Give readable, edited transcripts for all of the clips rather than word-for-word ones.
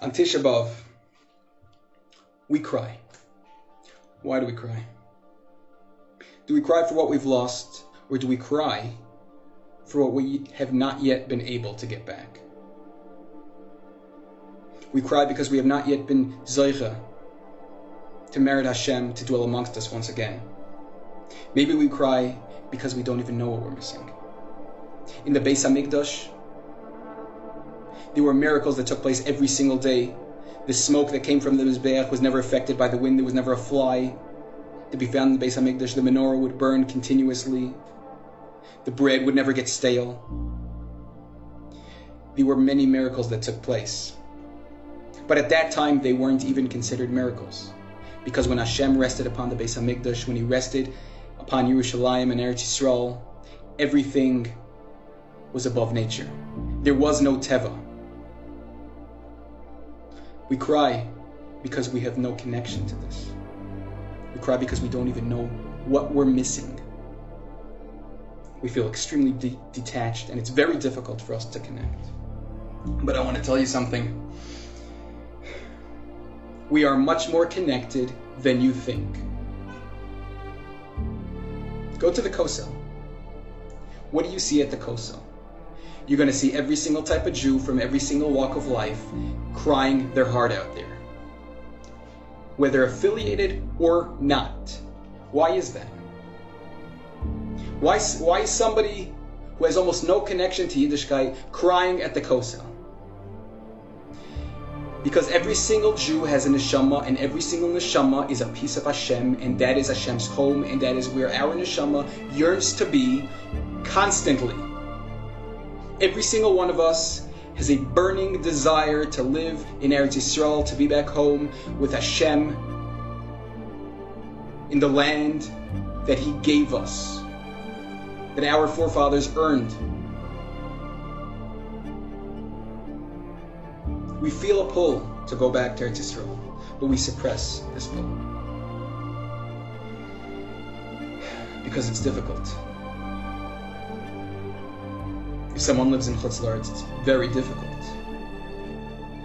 On Tisha B'av, we cry. Why do we cry? Do we cry for what we've lost, or do we cry for what we have not yet been able to get back? We cry because we have not yet been zoicha to merit Hashem to dwell amongst us once again. Maybe we cry because we don't even know what we're missing. In the Beis HaMikdash, there were miracles that took place every single day. The smoke that came from the Mizbeach was never affected by the wind. There was never a fly to be found in the Beis HaMikdash. The menorah would burn continuously. The bread would never get stale. There were many miracles that took place. But at that time, they weren't even considered miracles. Because when Hashem rested upon the Beis HaMikdash, when He rested upon Yerushalayim and Eretz Yisroel, everything was above nature. There was no teva. We cry because we have no connection to this. We cry because we don't even know what we're missing. We feel extremely detached, and it's very difficult for us to connect. But I want to tell you something. We are much more connected than you think. Go to the Kosel. What do you see at the Kosel? You're going to see every single type of Jew from every single walk of life crying their heart out there, whether affiliated or not. Why is that? Why is somebody who has almost no connection to Yiddishkeit crying at the Kosel? Because every single Jew has a neshama, and every single neshama is a piece of Hashem, and that is Hashem's home, and that is where our neshama yearns to be constantly. Every single one of us has a burning desire to live in Eretz Yisroel, to be back home with Hashem in the land that He gave us, that our forefathers earned. We feel a pull to go back to Eretz Yisroel, but we suppress this pull because it's difficult. If someone lives in Chutz La'aretz, it's very difficult.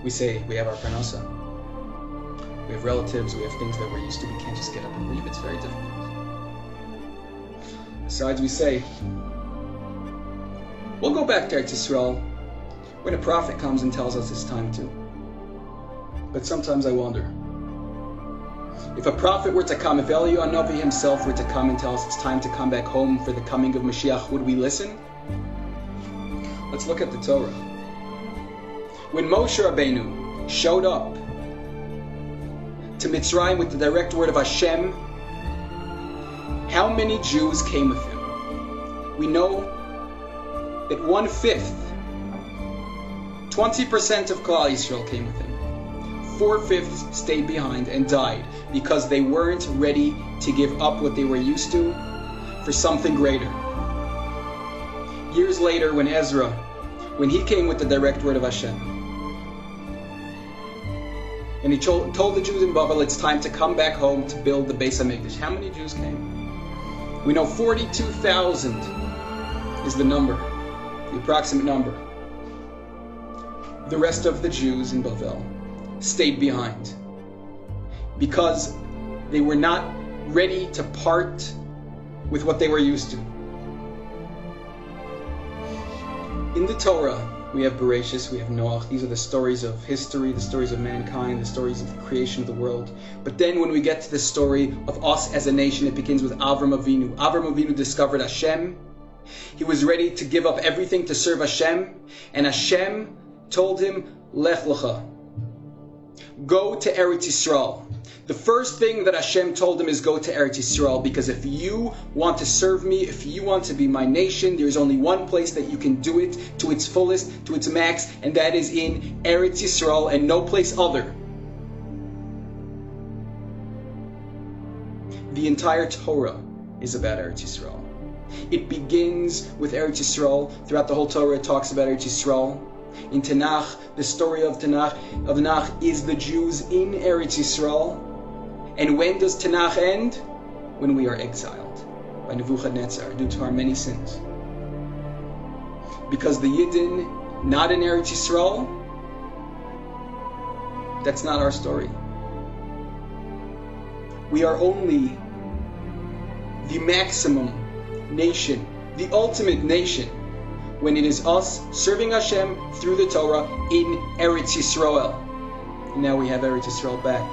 We say we have our parnasa, we have relatives, we have things that we're used to. We can't just get up and leave. It's very difficult. Besides, we say we'll go back to Eretz Yisroel when a prophet comes and tells us it's time to. But sometimes I wonder, if a prophet were to come, if Eliyahu Hanavi himself were to come and tell us it's time to come back home for the coming of Mashiach, would we listen? Let's look at the Torah. When Moshe Rabbeinu showed up to Mitzrayim with the direct word of Hashem, how many Jews came with him? We know that 1/5, 20% of Klal Yisrael came with him. 4/5 stayed behind and died because they weren't ready to give up what they were used to for something greater. Years later, when Ezra, when he came with the direct word of Hashem, and he told the Jews in Babel, it's time to come back home to build the Beis HaMikdash. How many Jews came? We know 42,000 is the number, the approximate number. The rest of the Jews in Babel stayed behind because they were not ready to part with what they were used to. In the Torah, we have Bereshis, we have Noach. These are the stories of history, the stories of mankind, the stories of the creation of the world. But then when we get to the story of us as a nation, it begins with Avram Avinu. Avram Avinu discovered Hashem. He was ready to give up everything to serve Hashem. And Hashem told him, Lech Lecha. Go to Eretz Yisroel. The first thing that Hashem told him is go to Eretz Yisroel, because if you want to serve me, if you want to be my nation, there's only one place that you can do it to its fullest, to its max, and that is in Eretz Yisroel and no place other. The entire Torah is about Eretz Yisroel. It begins with Eretz Yisroel. Throughout the whole Torah it talks about Eretz Yisroel. In Tanakh, the story of Tanakh is the Jews in Eretz Yisroel. And when does Tanakh end? When we are exiled by Nebuchadnezzar due to our many sins. Because the Yidden, not in Eretz Yisroel, That's not our story. We are only the maximum nation, the ultimate nation, when it is us serving Hashem through the Torah in Eretz Yisroel. And now we have Eretz Yisroel back.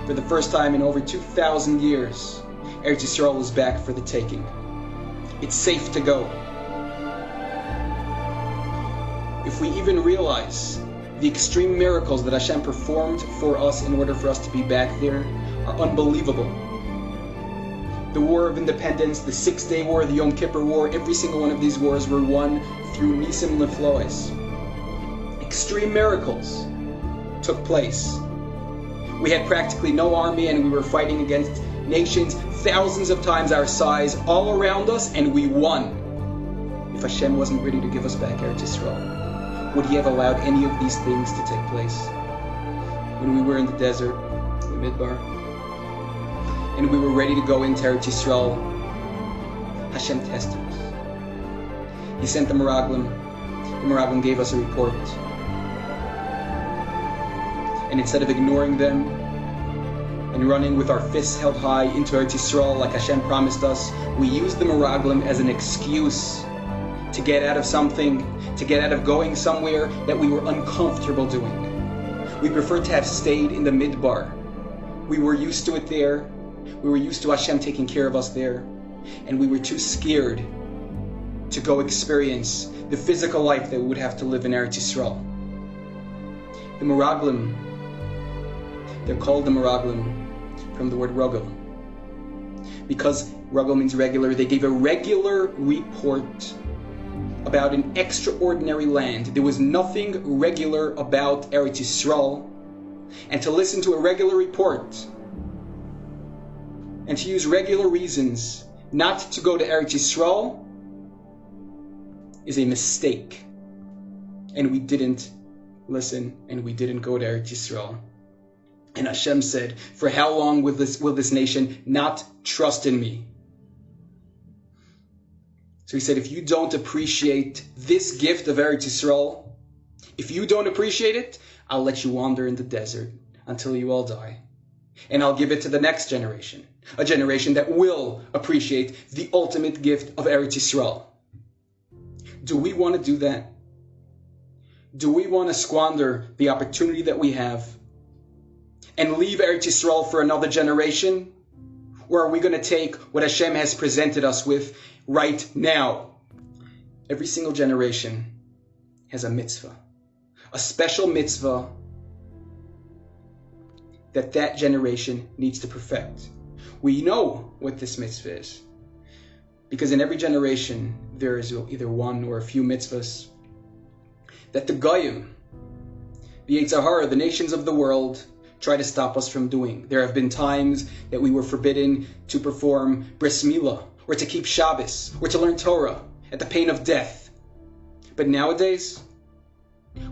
For the first time in over 2,000 years, Eretz Yisroel is back for the taking. It's safe to go. If we even realize the extreme miracles that Hashem performed for us in order for us to be back there are unbelievable. The War of Independence, the 6-Day War, the Yom Kippur War, every single one of these wars were won through Nisim Lefloes. Extreme miracles took place. We had practically no army and we were fighting against nations thousands of times our size all around us, and we won. If Hashem wasn't ready to give us back Eretz Yisroel, would He have allowed any of these things to take place? When we were in the desert, the Midbar, and we were ready to go into Eretz Yisrael, Hashem tested us. He sent the Meraglim. The Meraglim gave us a report. And instead of ignoring them and running with our fists held high into Eretz Yisrael like Hashem promised us, we used the Meraglim as an excuse to get out of something, to get out of going somewhere that we were uncomfortable doing. We preferred to have stayed in the Midbar. We were used to it there. We were used to Hashem taking care of us there. And we were too scared to go experience the physical life that we would have to live in Eretz Yisrael. The Meraglim, they're called the Meraglim from the word Rugel. Because Rugel means regular, they gave a regular report about an extraordinary land. There was nothing regular about Eretz Yisrael. And to listen to a regular report and to use regular reasons not to go to Eretz Yisrael is a mistake. And we didn't listen, and we didn't go to Eretz Yisrael. And Hashem said, for how long will this nation not trust in me? So He said, if you don't appreciate this gift of Eretz Yisrael, if you don't appreciate it, I'll let you wander in the desert until you all die. And I'll give it to the next generation, a generation that will appreciate the ultimate gift of Eretz Yisrael. Do we want to do that? Do we want to squander the opportunity that we have and leave Eretz Yisrael for another generation? Or are we going to take what Hashem has presented us with right now? Every single generation has a mitzvah, a special mitzvah that generation needs to perfect. We know what this mitzvah is, because in every generation there is either one or a few mitzvahs that the Goyim, the Yetzer Hara, the nations of the world, try to stop us from doing. There have been times that we were forbidden to perform bris milah, or to keep Shabbos, or to learn Torah at the pain of death. But nowadays,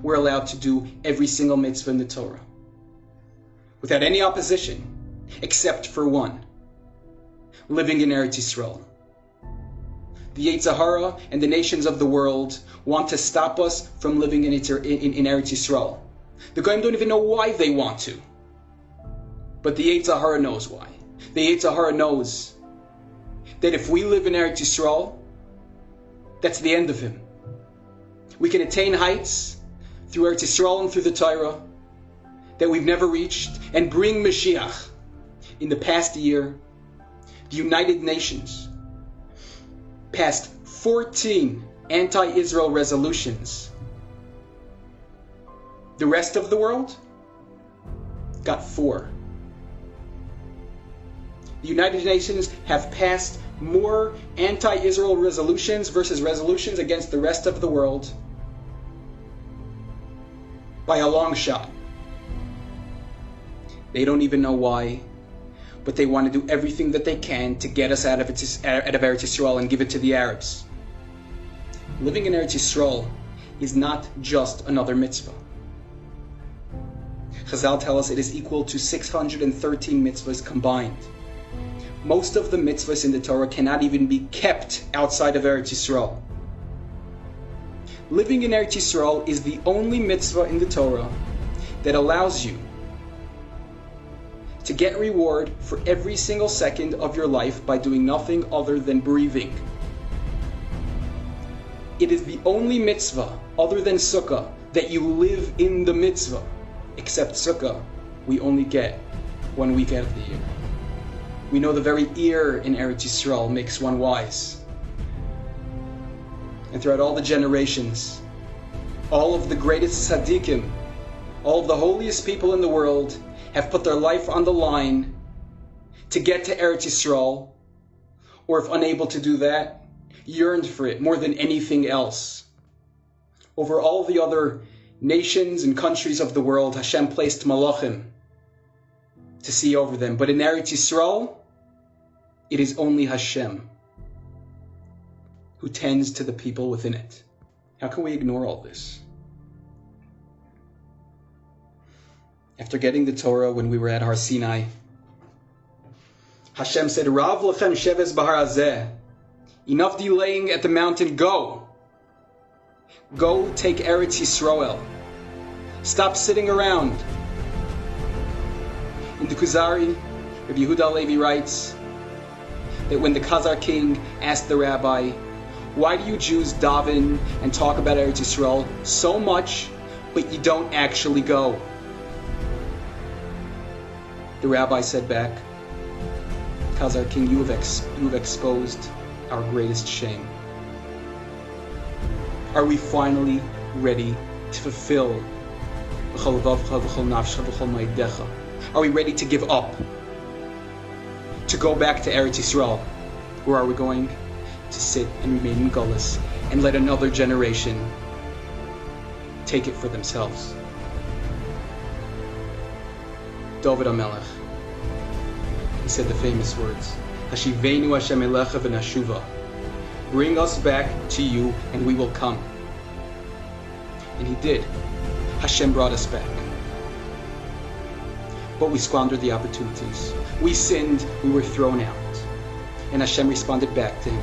we're allowed to do every single mitzvah in the Torah without any opposition, except for one: living in Eretz Yisrael. The Yetzer Hara and the nations of the world want to stop us from living in Eretz Yisrael. The Goyim don't even know why they want to. But the Yetzer Hara knows why. The Yetzer Hara knows that if we live in Eretz Yisrael, that's the end of him. We can attain heights through Eretz Yisrael and through the Torah that we've never reached, and bring Mashiach. In the past year, the United Nations passed 14 anti-Israel resolutions. The rest of the world got 4. The United Nations have passed more anti-Israel resolutions versus resolutions against the rest of the world by a long shot. They don't even know why, but they want to do everything that they can to get us out of Eretz Yisrael and give it to the Arabs. Living in Eretz Yisrael is not just another mitzvah. Chazal tell us it is equal to 613 mitzvahs combined. Most of the mitzvahs in the Torah cannot even be kept outside of Eretz Yisrael. Living in Eretz Yisrael is the only mitzvah in the Torah that allows you to get reward for every single second of your life by doing nothing other than breathing. It is the only mitzvah other than sukkah that you live in the mitzvah, except sukkah we only get 1 week out of the year. We know the very ear in Eretz Yisroel makes one wise. And throughout all the generations, all of the greatest tzaddikim, all of the holiest people in the world have put their life on the line to get to Eretz Yisroel, or if unable to do that, yearned for it more than anything else. Over all the other nations and countries of the world, Hashem placed malachim to see over them. But in Eretz Yisroel, it is only Hashem who tends to the people within it. How can we ignore all this? After getting the Torah when we were at Har Sinai, Hashem said, Rav lechem sheves bahar hazeh. Enough delaying at the mountain, go. Go take Eretz Yisroel. Stop sitting around. In the Kuzari, Rabbi Yehuda Levi writes that when the Khazar king asked the rabbi, why do you Jews daven and talk about Eretz Yisroel so much, but you don't actually go? The rabbi said back, Khazar king, you have exposed our greatest shame. Are we finally ready to fulfill? Are we ready to give up? To go back to Eretz Yisroel? Or are we going to sit and remain in Gullus and let another generation take it for themselves? David HaMelech, he said the famous words, Hashivenu Hashem elecha v'nashuva. Bring us back to you and we will come. And he did. Hashem brought us back. But we squandered the opportunities. We sinned, we were thrown out. And Hashem responded back to him.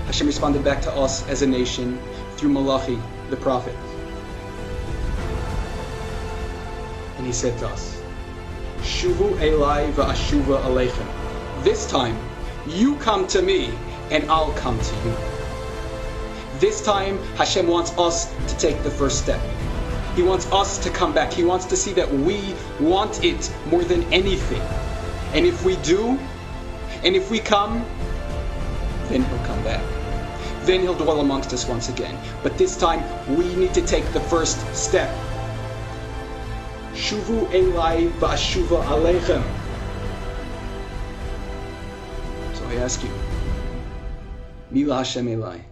Hashem responded back to us as a nation through Malachi, the prophet. And he said to us, Shuvu elai va'ashuva aleichem. This time, you come to me and I'll come to you. This time, Hashem wants us to take the first step. He wants us to come back. He wants to see that we want it more than anything. And if we do, and if we come, then he'll come back. Then he'll dwell amongst us once again. But this time, we need to take the first step. Shuvu elai va'ashuva aleichem. So I ask you, Mila Hashem elai.